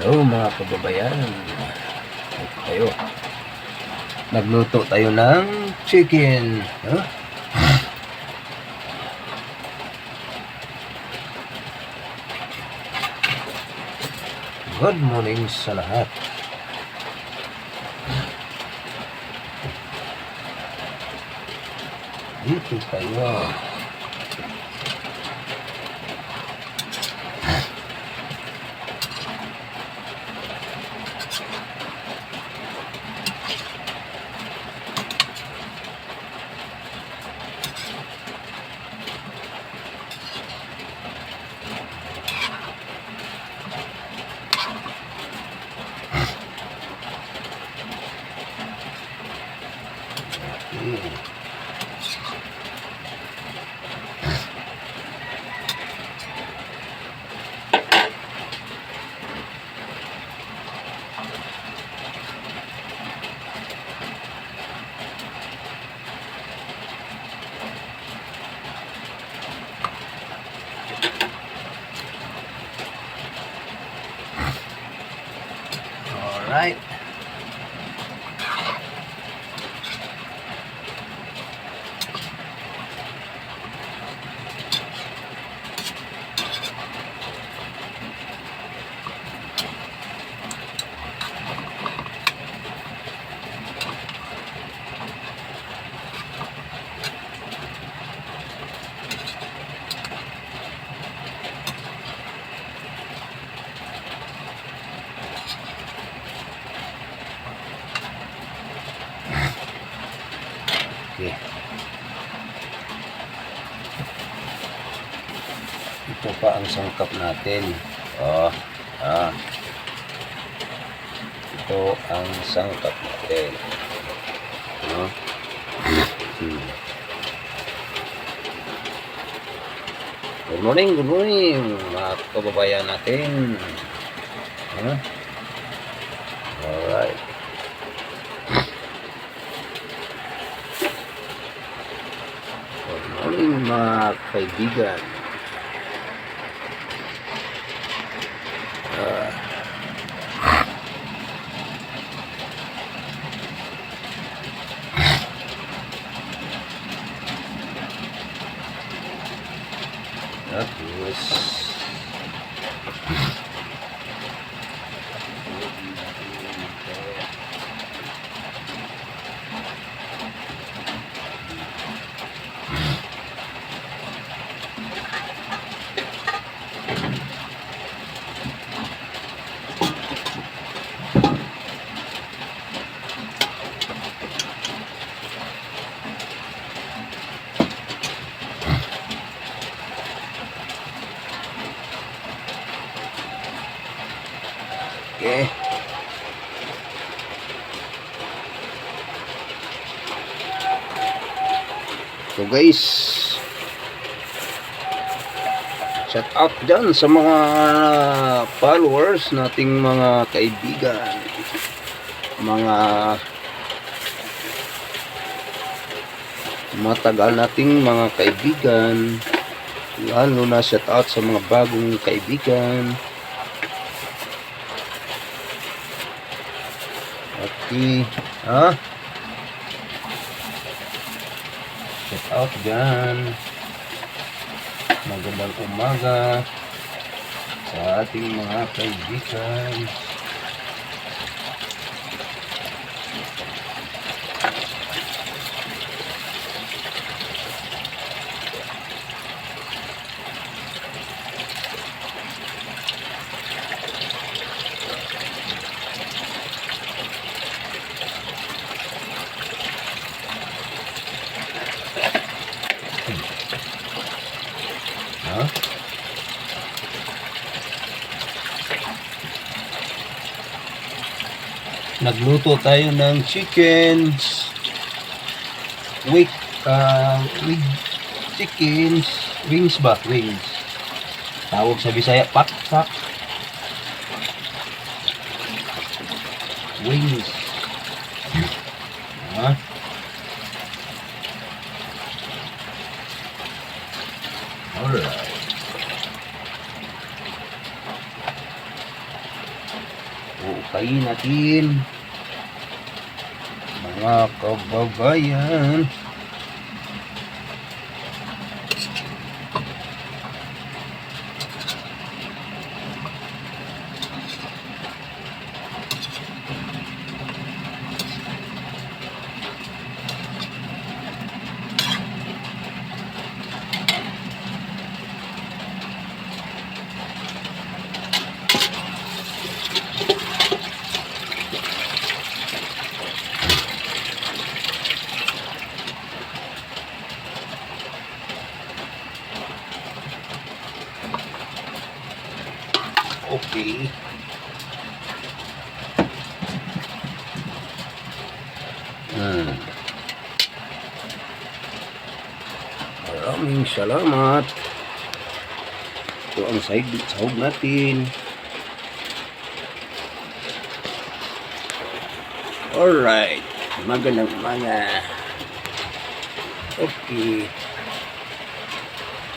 Hello mga kababayan. Tayo. Nagluto tayo ng chicken. Huh? Good morning sa lahat. Dito tayo. Alright. Okay. Ito pa ang sangkap natin. Ito ang sangkap natin. Good morning mga kababayan natin. Alright. Good morning mga kaibigan. Okay. So guys, shout out dyan sa mga followers nating mga kaibigan, mga matagal nating mga kaibigan, lalo na shout out sa mga bagong kaibigan. Okay, shout out dyan. Magandang umaga sa ating mga kaibigan. Nagluto tayo ng chicken chickens wings ba? Wings. Tawag sa Bisaya pak. Wings. Alright. Hukayin natin. Mga kababayan. Okay. Maraming salamat. Ito ang sahog natin. Alright. Magandang umaga. Okay.